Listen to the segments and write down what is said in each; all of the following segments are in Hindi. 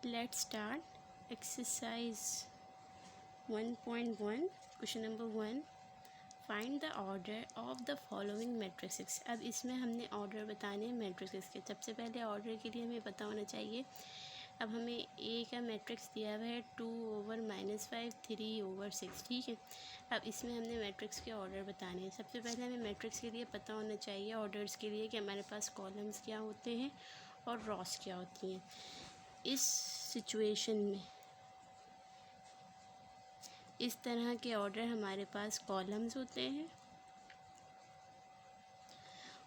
Let's start exercise 1.1 question number 1. Find the order of the following matrices. अब इसमें हमने ऑर्डर बताने हैं मैट्रिक्स के। सबसे पहले ऑर्डर के लिए हमें पता होना चाहिए। अब हमें ए का मैट्रिक्स दिया हुआ है 2/-5 3/6, ठीक है। अब इसमें हमने मैट्रिक्स के ऑर्डर बताने हैं। सबसे पहले हमें मैट्रिक्स के लिए पता होना चाहिए ऑर्डर्स के लिए कि हमारे पास कॉलम्स क्या होते हैं और रॉस क्या होती हैं। इस सिचुएशन में इस तरह के ऑर्डर हमारे पास कॉलम्स होते हैं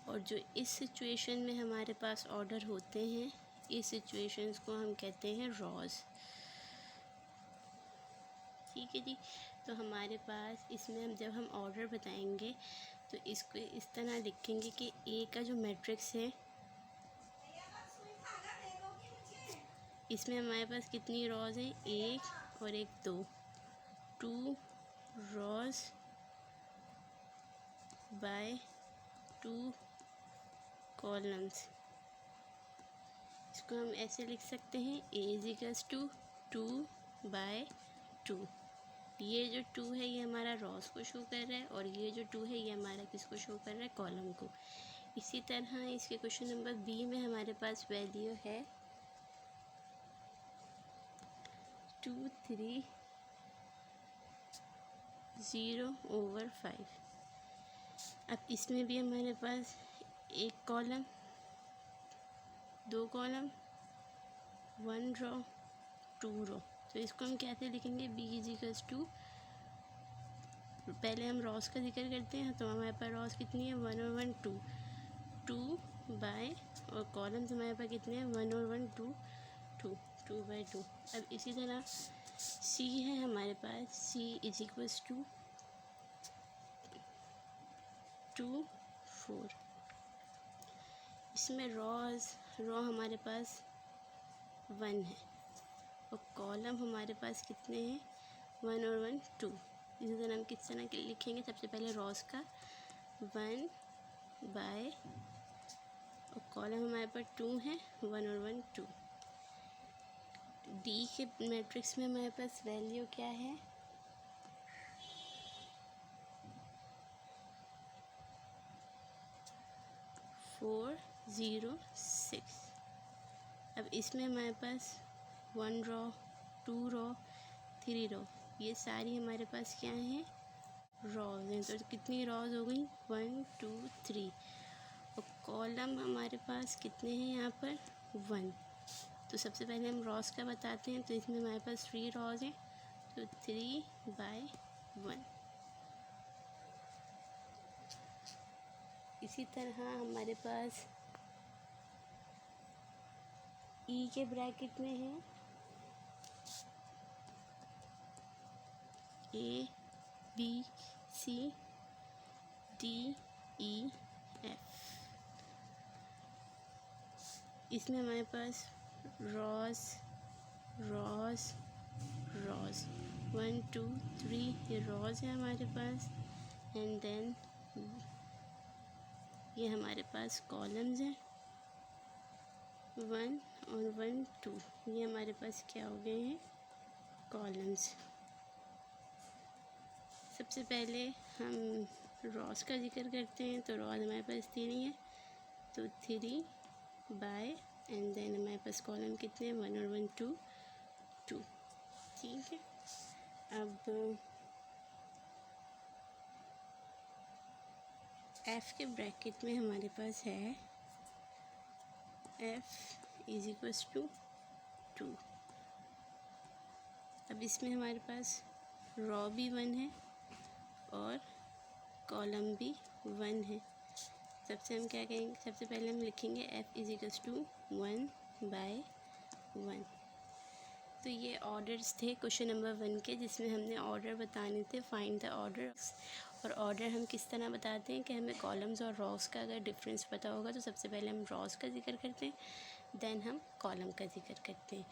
और जो इस सिचुएशन में हमारे पास ऑर्डर होते हैं, इस सिचुएशंस को हम कहते हैं रॉस, ठीक है जी। तो हमारे पास इसमें जब हम ऑर्डर बताएंगे तो इसको इस तरह लिखेंगे कि ए का जो मैट्रिक्स है, इसमें हमारे पास कितनी रॉज हैं, 1 और 1 2 रॉज बाय 2 कॉलम्स। इसको हम ऐसे लिख सकते हैं A = 2/2। ये जो 2 है ये हमारा रॉस को शो कर रहा है और ये जो 2 है ये हमारा किसको शो कर रहा है, कॉलम को। इसी तरह इसके क्वेश्चन नंबर बी में हमारे पास वैल्यू है 2 3 0/5। अब इसमें भी हमारे पास 1 कॉलम 2 कॉलम 1 रो 2 रो। तो इसको हम कैसे लिखेंगे, B = पहले हम रॉस का जिक्र करते हैं। तो हमारे पास रॉस कितनी है, 1 और 1 2 और कॉलम्स हमारे पास कितने हैं, 1 और 1 2 2/2। अब इसी तरह C है हमारे पास, C = 2 4। इसमें रो हमारे पास 1 है और कॉलम हमारे पास कितने हैं, 1 और 1 2। इसी तरह हम किस तरह के लिखेंगे, सबसे पहले रॉस का 1 बाय और कॉलम हमारे पास 2 है, 1 और 1 2। डी के मैट्रिक्स में हमारे पास वैल्यू क्या है, 4 0 6। अब इसमें हमारे पास 1 रो 2 रो 3 रो, ये सारी हमारे पास क्या हैं, रॉज हैं। तो कितनी रॉज हो गई, 1 2 3। और कॉलम हमारे पास कितने हैं यहाँ पर, 1। तो सबसे पहले हम रॉस का बताते हैं। तो इसमें हमारे पास 3 रॉज हैं, तो 3/1। इसी तरह हमारे पास ई के ब्रैकेट में है A B C D E F। इसमें हमारे पास रॉस 1 2 3 ये रॉस है हमारे पास। एंड देन ये हमारे पास कॉलम्स हैं 1 और 1 2, ये हमारे पास क्या हो गए हैं, कॉलम्स। सबसे पहले हम रॉस का जिक्र करते हैं। तो रॉस हमारे पास 3 है, तो 3 बाय एंड देन हमारे पास कॉलम कितने हैं, 1 और 1 2 2, ठीक है। अब एफ़ के ब्रैकेट में हमारे पास है F = 2। अब इसमें हमारे पास रॉ भी 1 है और कॉलम भी 1 है। सबसे हम क्या कहेंगे, सबसे पहले हम लिखेंगे F = 1/1। तो ये ऑर्डर्स थे क्वेश्चन नंबर 1 के, जिसमें हमने ऑर्डर बताने थे, फाइंड द ऑर्डर। और ऑर्डर हम किस तरह बताते हैं कि हमें कॉलम्स और रॉस का अगर डिफरेंस पता होगा तो सबसे पहले हम रॉस का जिक्र करते हैं, देन हम कॉलम का जिक्र करते हैं।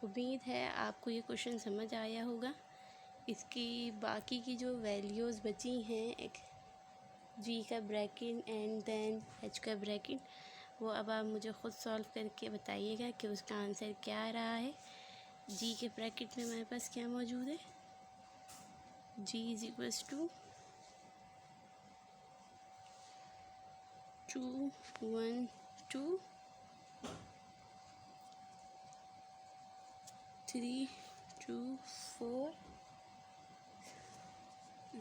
उम्मीद है आपको ये क्वेश्चन समझ आया होगा। इसकी बाकी की जो वैल्यूज़ बची हैं, एक G का ब्रैकेट एंड देन H का ब्रैकेट, वो अब आप मुझे ख़ुद सॉल्व करके बताइएगा कि उसका आंसर क्या आ रहा है। जी के ब्रैकेट में हमारे पास क्या मौजूद है, जी इज इक्वल्स टू 2 1 2 3 2 4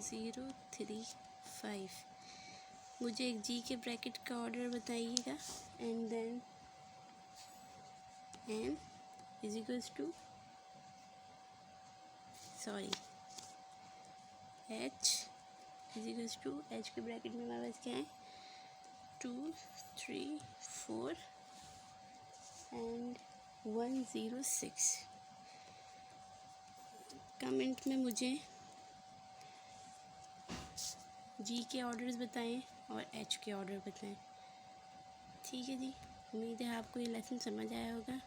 0 3 5। मुझे एक जी के ब्रैकेट का ऑर्डर बताइएगा, and then n is equals to h is equals to, h के ब्रैकेट में हमारे पास क्या है 2 3 4 एंड 106। कमेंट में मुझे जी के ऑर्डर्स बताएं और एच के ऑर्डर बताएं। ठीक है जी, उम्मीद है आपको ये लेसन समझ आया होगा।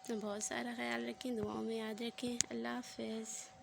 तो बहुत सारा ख्याल रखें, दुआओं में याद रखें। अल्लाह हाफ़िज़।